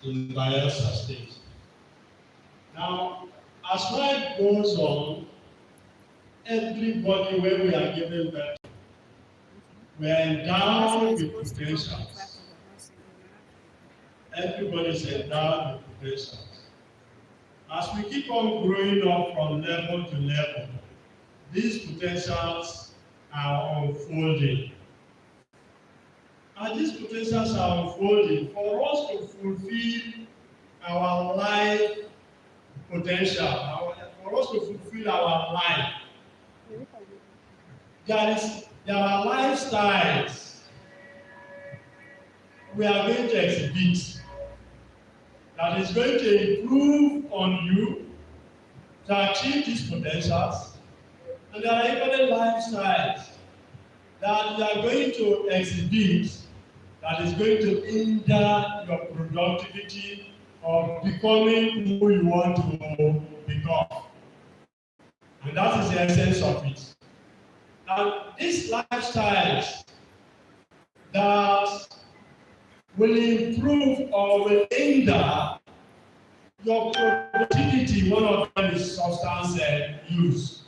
in Bayelsa State. Now, as life goes on, everybody when we are given birth, we are endowed with potentials. Everybody is endowed with potentials. As we keep on growing up from level to level, these potentials are unfolding. And these potentials are unfolding for us to fulfill our life potential, for us to fulfill our life. There are lifestyles we are going to exhibit that is going to improve on you to achieve these potentials. And there are even lifestyles that you are going to exhibit that is going to hinder your productivity of becoming who you want to become. And that is the essence of it. And these lifestyles that will improve or will hinder your productivity, one of them is substance use.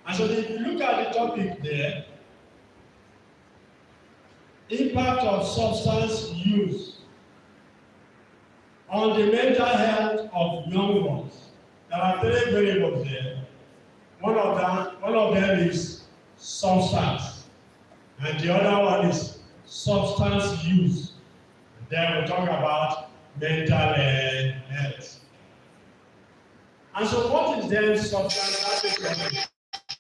And so if you look at the topic there, impact of substance use on the mental health of young ones. There are three variables there. One of them is substance, and the other one is substance use. Then we'll talk about mental health. And so what is then substance?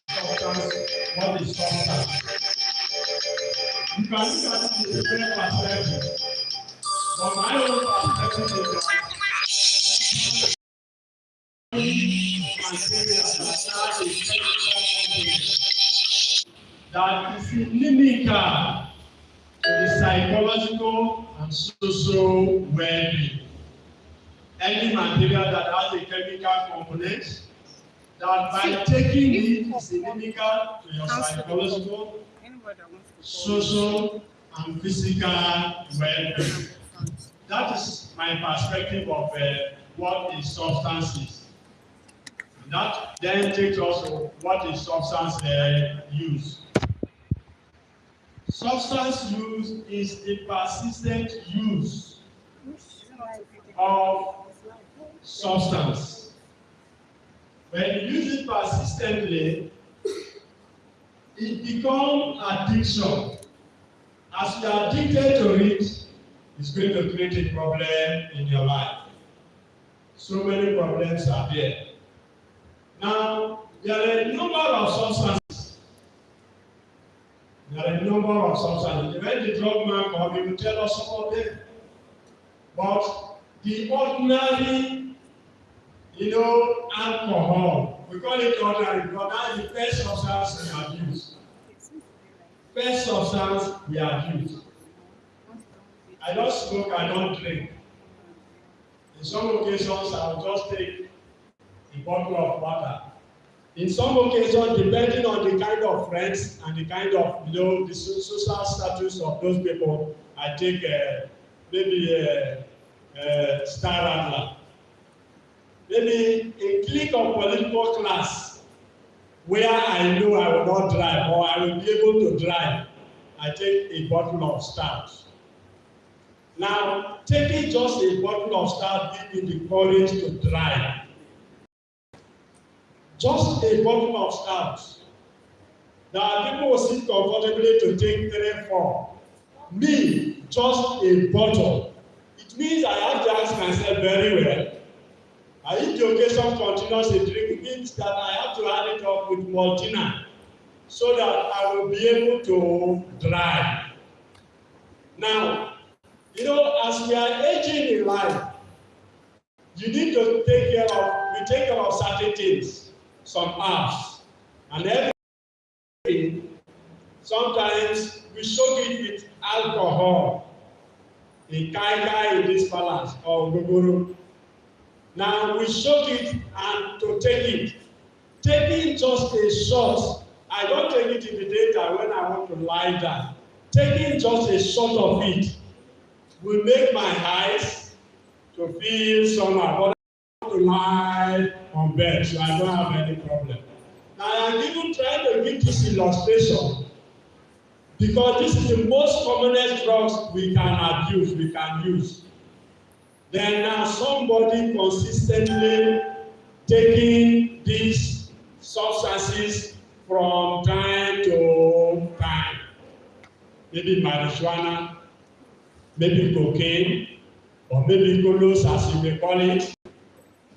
Substance, what is substance? You can look at it in different perspectives. But my own perspective is that is inimical to the psychological and social well-being. Any material that has a chemical component, that by taking it is inimical to your psychological, social, and physical well-being. That is my perspective of what is substance is. That then takes us to what is substance use. Substance use is the persistent use of substance. When you use it persistently, it becomes addiction. As you are addicted to it, it's going to create a problem in your life. So many problems are there. Now, there are a number of substances. When the drug man comes, he will tell us some of them. But the ordinary, alcohol, we call it ordinary, but that's the first substance we abuse. First substance we abuse. I don't smoke, I don't drink. In some occasions, I'll just take a bottle of water. In some occasions, depending on the kind of friends and the kind of, the social status of those people, I take maybe a Star Radler. Maybe a clique of political class where I know I will not drive or I will be able to drive. I take a bottle of stout. Now, taking just a bottle of stout gives me the courage to drive. Just a bottle of stout. There are people who sit comfortably to take 3, 4. Me, just a bottle. It means I have to ask myself very well. If the occasion continues a drink, it means that I have to add it up with Maltina so that I will be able to drive. Now, as we are aging in life, you need to take care of certain things, some herbs, and everything. Sometimes we soak it with alcohol, a kai in this palace, or gogoro. Now we soak it and to take it. Taking just a shot, I don't take it in the daytime when I want to lie down. Taking just a shot of it will make my eyes to feel somehow, but I want to lie on bed, so I don't have any problem. Now I am even trying to give this illustration because this is the most commonest drugs we can abuse, we can use. Then now somebody consistently taking these substances from time to time. Maybe marijuana, maybe cocaine, or maybe golos as you may call it.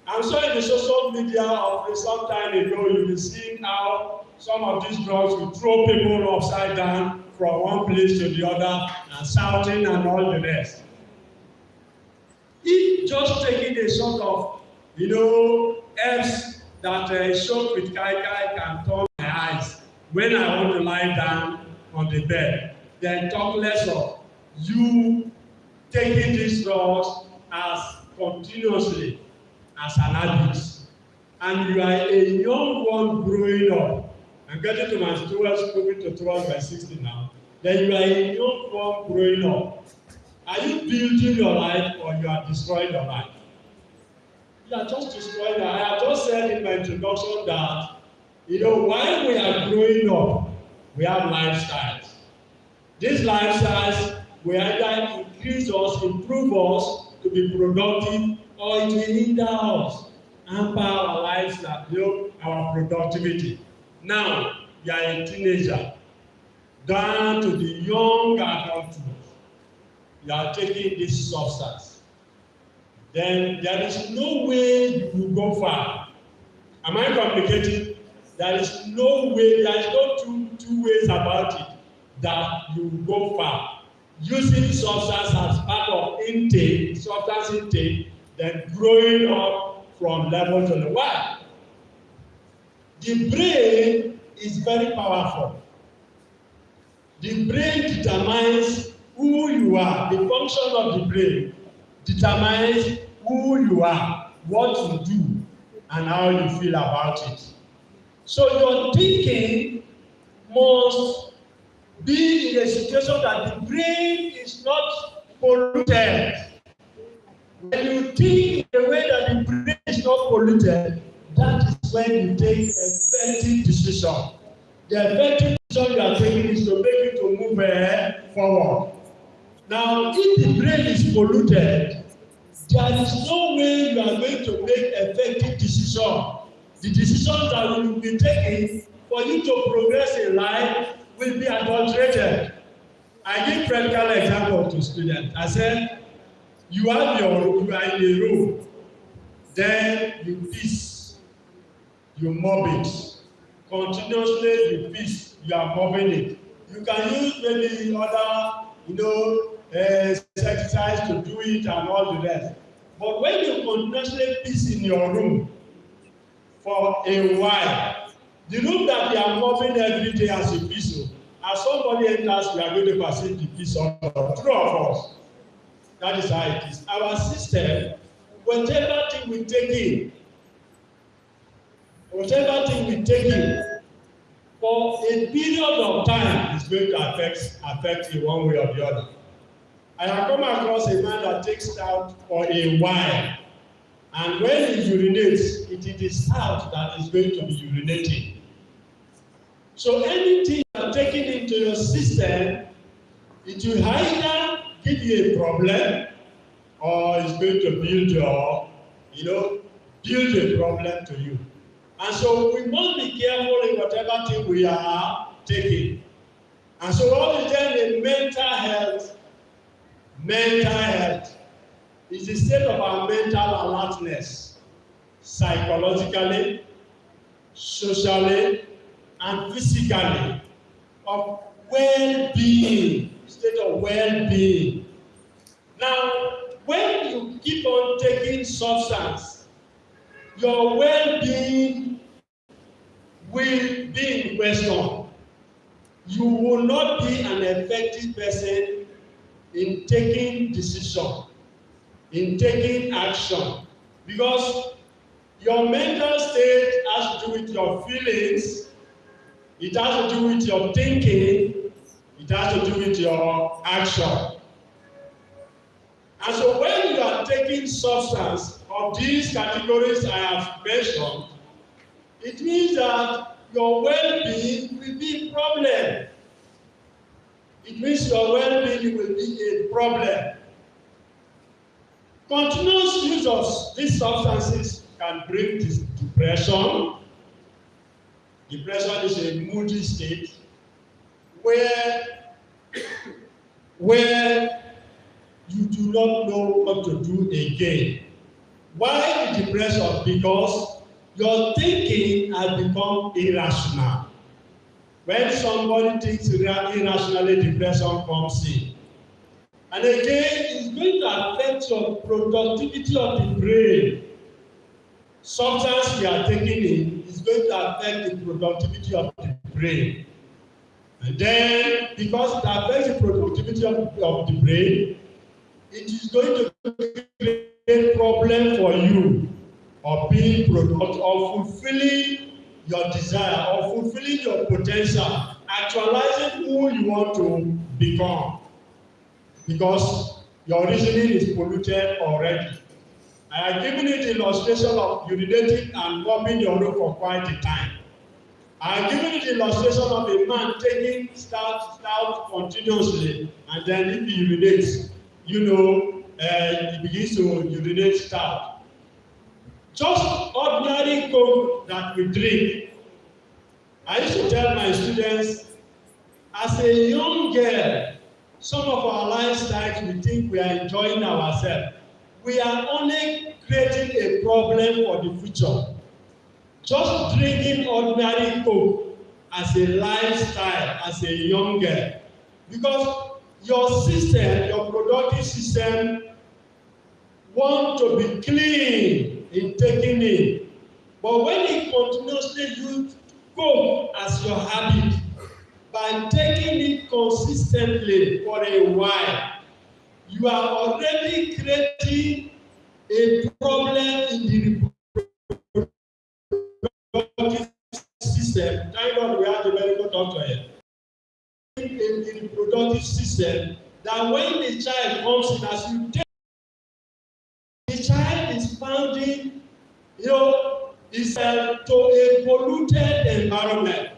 I'm sure in the social media of some time ago, you will see how some of these drugs will throw people upside down from one place to the other and shouting and all the rest. If just taking a sort of, herbs that soaked with kai can turn my eyes when I want to lie down on the bed, then talk less of you taking these drugs as continuously as an habit, and you are a young one growing up. I'm getting to my towards moving to towards my 60 now. Then you are a young one growing up. Are you building your life or you are destroying your life? You are just destroying it. I have just said in my introduction that while we are growing up, we have lifestyles. These lifestyles will either increase us, improve us to be productive, or it will hinder us, hamper our lives, our productivity. Now, you are a teenager, down to the young adulthood. You are taking this substance. Then there is no way you will go far. Am I complicating? There is no way, there is no two ways about it that you will go far. Using substance as part of intake, substance intake, then growing up from level to level. Why? The brain is very powerful. The brain determines who you are. The function of the brain determines who you are, what you do, and how you feel about it. So your thinking must be in a situation that the brain is not polluted. When you think in a way that the brain is not polluted, that is when you take effective decision. The effective decision you are taking is to make you to move forward. Now, if the brain is polluted, there is no way you are going to make effective decision. The decisions that will be taken for you to progress in life will be adulterated. I give practical example to students. I said, you are in a room, then you piss, you mop it. Continuously you piss, you are mopping it. You can use maybe other, exercise to do it and all the rest. But when you continuously piss in your room for a while, the room that you are mopping every day as a piss, as somebody enters, we are going to perceive the piss of two of us. That is how it is. Our system, whatever thing we take in, for a period of time is going to affect you one way or the other. I have come across a man that takes it out for a while, and when he urinates, it is the salt that is going to be urinating. So anything you are taking into your system, it will either give you a problem, or it's going to build a problem to you. And so we must be careful in whatever thing we are taking. And so what is then the mental health? Mental health is the state of our mental alertness, psychologically, socially, and physically, of well-being, state of well-being. Now, when you keep on taking substance, your well-being will be in question. You will not be an effective person in taking decision, in taking action, because your mental state has to do with your feelings, it has to do with your thinking, it has to do with your action. And so when you are taking substance of these categories I have mentioned, it means that your well-being will be a problem. It means your well-being will be a problem. Continuous use of these substances can bring depression. Depression is a moody state where you do not know what to do again. Why the depression? Because your thinking has become irrational. When somebody thinks irrationally, depression comes in. And again, it's going to affect your productivity of the brain. Substance you are taking in is going to affect the productivity of the brain. And then, because it affects the productivity of the brain, it is going to create a problem for you of being productive, of fulfilling your desire, of fulfilling your potential, actualizing who you want to become. Because your reasoning is polluted already. I have given you the illustration of urinating and mopping your room for quite a time. I have given you the illustration of a man taking stout continuously, and then if he urinates, he begins to urinate stout. Just ordinary Coke that we drink. I used to tell my students, as a young girl, some of our lifestyles, we think we are enjoying ourselves. We are only creating a problem for the future. Just drinking ordinary Coke as a lifestyle, as a young girl. Because your system, your productive system, want to be clean in taking it. But when you continuously use Coke as your habit, by taking it consistently for a while, you are already creating a problem in the reproductive system. Thank God we have a medical doctor here. In the reproductive system, that when the child comes in, as you take, the child is founding itself to a polluted environment.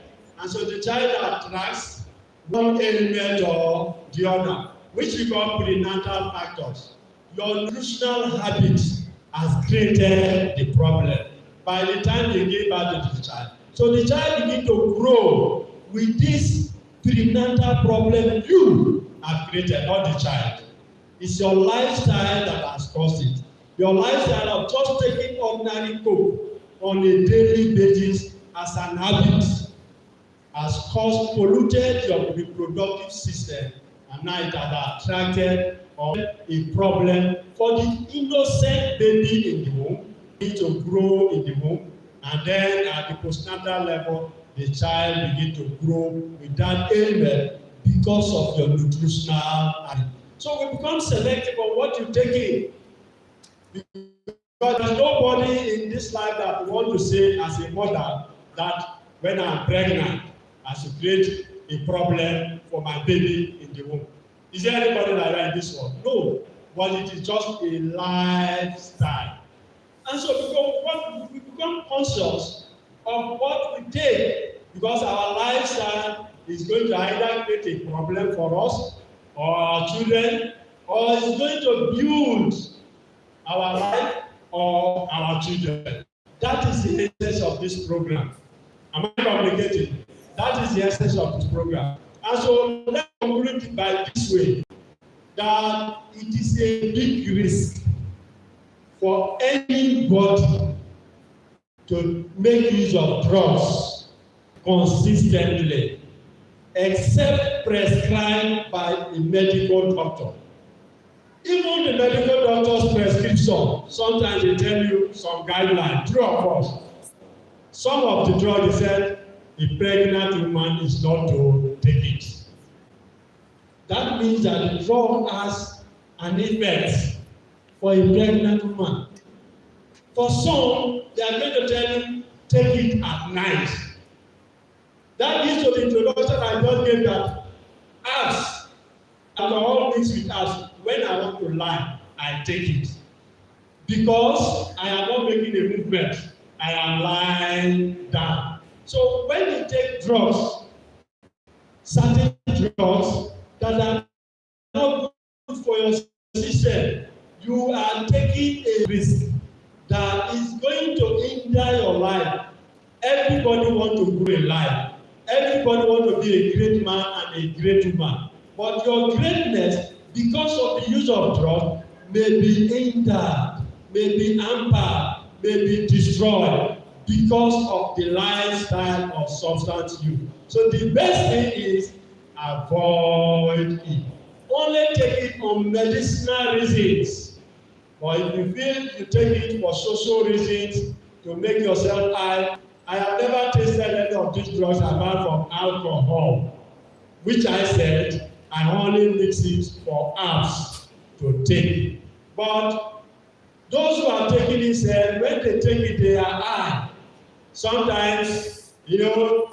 And so the child attracts one element or the other, which we call prenatal factors. Your nutritional habits has created the problem by the time they give birth to the child. So the child begins to grow with this prenatal problem you have created, not the child. It's your lifestyle that has caused it. Your lifestyle of just taking ordinary Coke on a daily basis as an habit has caused polluted your reproductive system, and now it has attracted a problem for the innocent baby in the womb, need to grow in the womb, and then at the postnatal level, the child begin to grow with that ailment because of your nutritional habit. So we become selective on what you take in. Because there's nobody in this life that want to say as a mother that when I'm pregnant, I should create a problem for my baby in the womb. Is there anybody like that in this world? No. But it is just a lifestyle. And so we become conscious of what we take, because our lifestyle is going to either create a problem for us or our children, or it's going to build our life or our children. That is the essence of this program. Am I communicating? That is the essence of this program. And so let's conclude it by this way, that it is a big risk for anybody to make use of drugs consistently, except prescribed by a medical doctor. Even the medical doctor's prescription, sometimes they tell you some guidelines, true of course. Some of the drugs, they said, a pregnant woman is not to take it. That means that the drug has an effect for a pregnant woman. For some, they are going to tell you, take it at night. That leads to the introduction I just gave, that herbs, alcohol mixed with herbs, when I want to lie, I take it. Because I am not making a movement, I am lying down. So when you take drugs, certain drugs that are not good for your system, you are taking a risk that is going to hinder your life. Everybody wants to grow in life. Everybody wants to be a great man and a great woman. But your greatness, because of the use of drugs, may be hindered, may be hampered, may be destroyed because of the lifestyle of substance use. So the best thing is avoid it. Only take it on medicinal reasons. But if you feel you take it for social reasons, to make yourself high, I have never tasted any of these drugs apart from alcohol, which I said I only mix it for apps to take. But those who are taking it said when they take it, they are high. Sometimes, I don't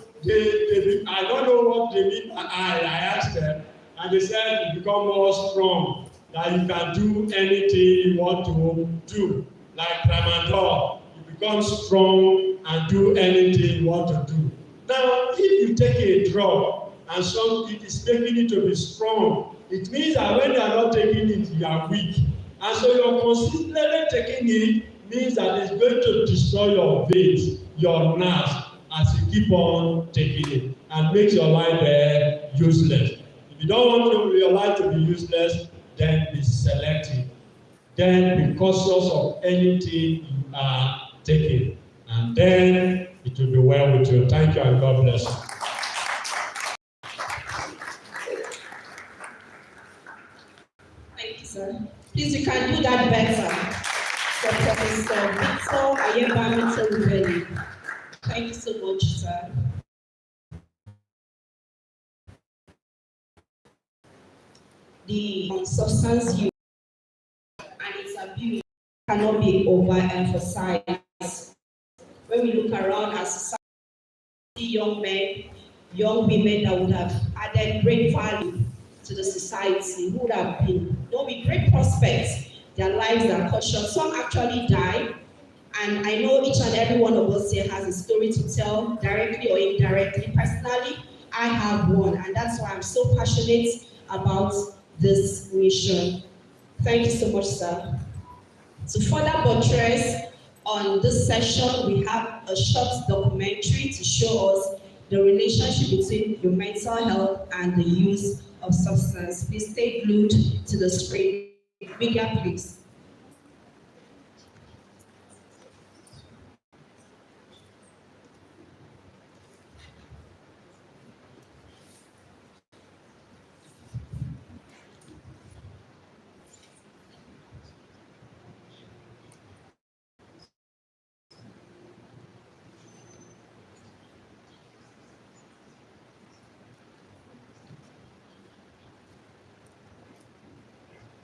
know what they mean by high. I asked them, and they said you become more strong, that you can do anything you want to do, like Tramadol. You become strong and do anything you want to do. Now, if you take a drug and it is making you to be strong, it means that when you are not taking it, you are weak. And so you're consistently taking it means that it's going to destroy your veins, your nerves, as you keep on taking it, and makes your life useless. If you don't want your life to be useless, then be selective. Then be cautious of anything you are taking. And then it will be well with you. Thank you and God bless you. Thank you, sir. Please, you can do that better. So, Professor Victor Ayebami Torubeli. Thank you so much, sir. The substance use and its abuse cannot be overemphasized. When we look around as society, young men, young women that would have added great value to the society, who would have been, with great prospects, their lives are cut short. Some actually die, and I know each and every one of us here has a story to tell, directly or indirectly. Personally, I have one, and that's why I'm so passionate about this mission. Thank you so much, sir. To further buttress on this session, we have a short documentary to show us the relationship between your mental health and the use of substance. Please stay glued to the screen. Media, please.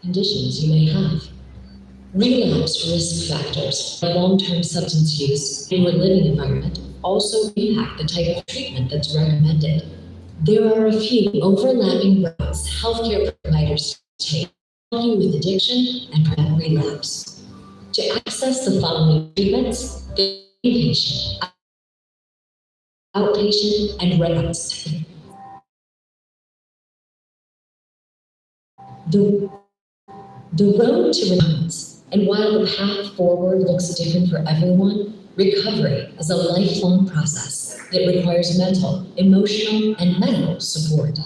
Conditions you may have. Relapse risk factors, long-term substance use, and your living environment also impact the type of treatment that's recommended. There are a few overlapping routes healthcare providers take to help you with addiction and prevent relapse. To access the following treatments, the inpatient, outpatient, and relapse. The road to relapse, and while the path forward looks different for everyone, recovery is a lifelong process that requires mental, emotional, and medical support.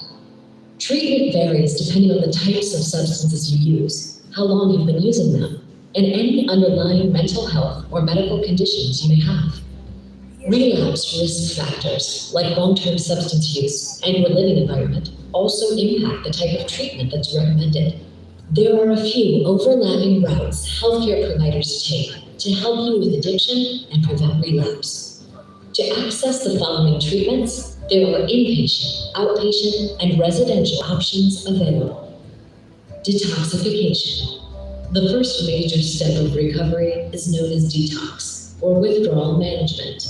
Treatment varies depending on the types of substances you use, how long you've been using them, and any underlying mental health or medical conditions you may have. Relapse risk factors, like long-term substance use and your living environment, also impact the type of treatment that's recommended. There are a few overlapping routes healthcare providers take to help you with addiction and prevent relapse. To access the following treatments, there are inpatient, outpatient, and residential options available. Detoxification. The first major step of recovery is known as detox, or withdrawal management.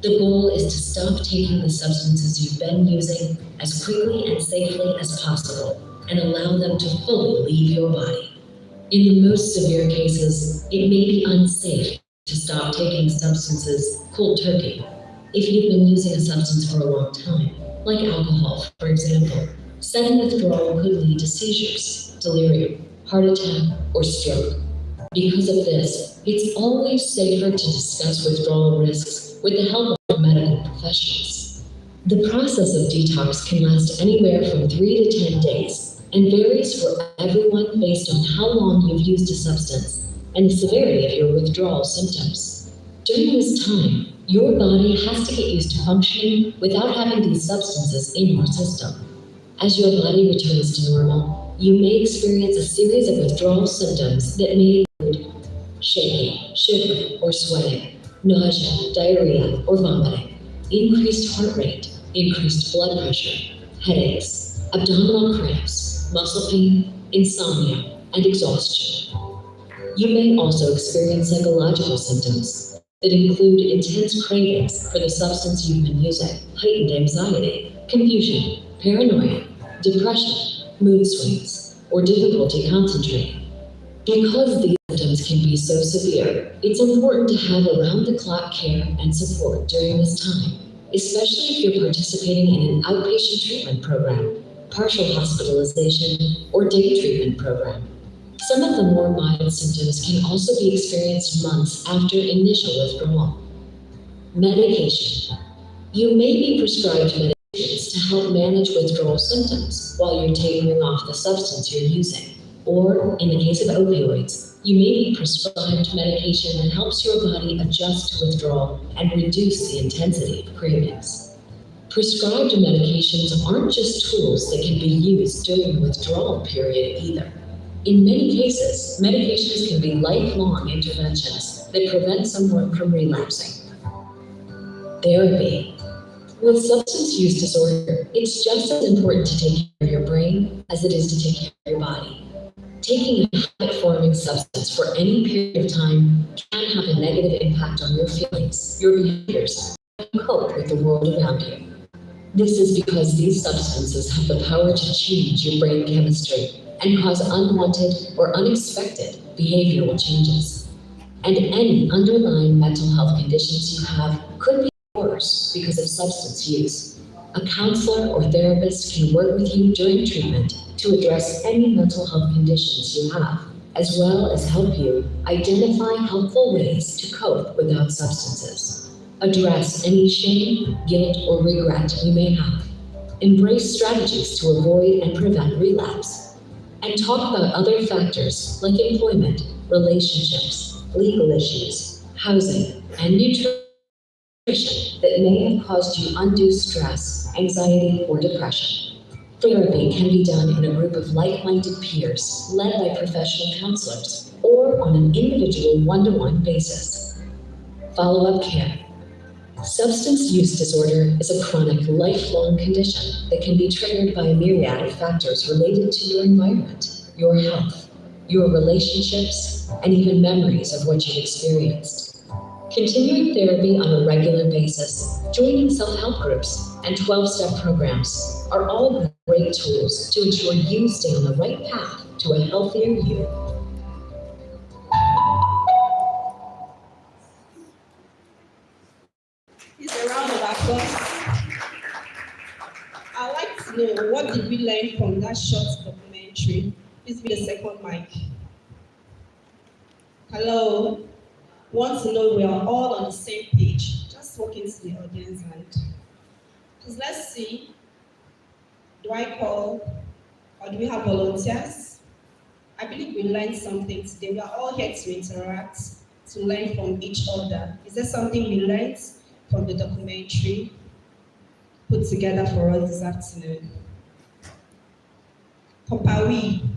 The goal is to stop taking the substances you've been using as quickly and safely as possible and allow them to fully leave your body. In the most severe cases, it may be unsafe to stop taking substances cold turkey. If you've been using a substance for a long time, like alcohol, for example, sudden withdrawal could lead to seizures, delirium, heart attack, or stroke. Because of this, it's always safer to discuss withdrawal risks with the help of medical professionals. The process of detox can last anywhere from 3 to 10 days and varies for everyone based on how long you've used a substance and the severity of your withdrawal symptoms. During this time, your body has to get used to functioning without having these substances in your system. As your body returns to normal, you may experience a series of withdrawal symptoms that may include shaking, shivering, or sweating, nausea, diarrhea, or vomiting, increased heart rate, increased blood pressure, headaches, abdominal cramps, muscle pain, insomnia, and exhaustion. You may also experience psychological symptoms that include intense cravings for the substance you've been using, heightened anxiety, confusion, paranoia, depression, mood swings, or difficulty concentrating. Because these symptoms can be so severe, it's important to have around-the-clock care and support during this time, especially if you're participating in an outpatient treatment program, partial hospitalization, or day treatment program. Some of the more mild symptoms can also be experienced months after initial withdrawal. Medication. You may be prescribed medications to help manage withdrawal symptoms while you're tapering off the substance you're using. Or, in the case of opioids, you may be prescribed medication that helps your body adjust to withdrawal and reduce the intensity of cravings. Prescribed medications aren't just tools that can be used during the withdrawal period either. In many cases, medications can be lifelong interventions that prevent someone from relapsing. Therapy. With substance use disorder, it's just as important to take care of your brain as it is to take care of your body. Taking a habit-forming substance for any period of time can have a negative impact on your feelings, your behaviors, and cope with the world around you. This is because these substances have the power to change your brain chemistry and cause unwanted or unexpected behavioral changes. And any underlying mental health conditions you have could be worse because of substance use. A counselor or therapist can work with you during treatment to address any mental health conditions you have, as well as help you identify helpful ways to cope without substances. Address any shame, guilt, or regret you may have. Embrace strategies to avoid and prevent relapse. And talk about other factors like employment, relationships, legal issues, housing, and nutrition that may have caused you undue stress, anxiety, or depression. Therapy can be done in a group of like-minded peers led by professional counselors or on an individual one-to-one basis. Follow-up care. Substance use disorder is a chronic, lifelong condition that can be triggered by a myriad of factors related to your environment, your health, your relationships, and even memories of what you've experienced. Continuing therapy on a regular basis, joining self-help groups, and 12-step programs are all great tools to ensure you stay on the right path to a healthier you. It's a round of applause. I'd like to know, what did we learn from that short documentary? Please be the second mic. Hello? Want to know we are all on the same page. Just walk into the audience and please, let's see. Do I call or do we have volunteers? I believe we learned something today. We are all here to interact, to learn from each other. Is there something we learned from the documentary put together for us this afternoon? Kopawi.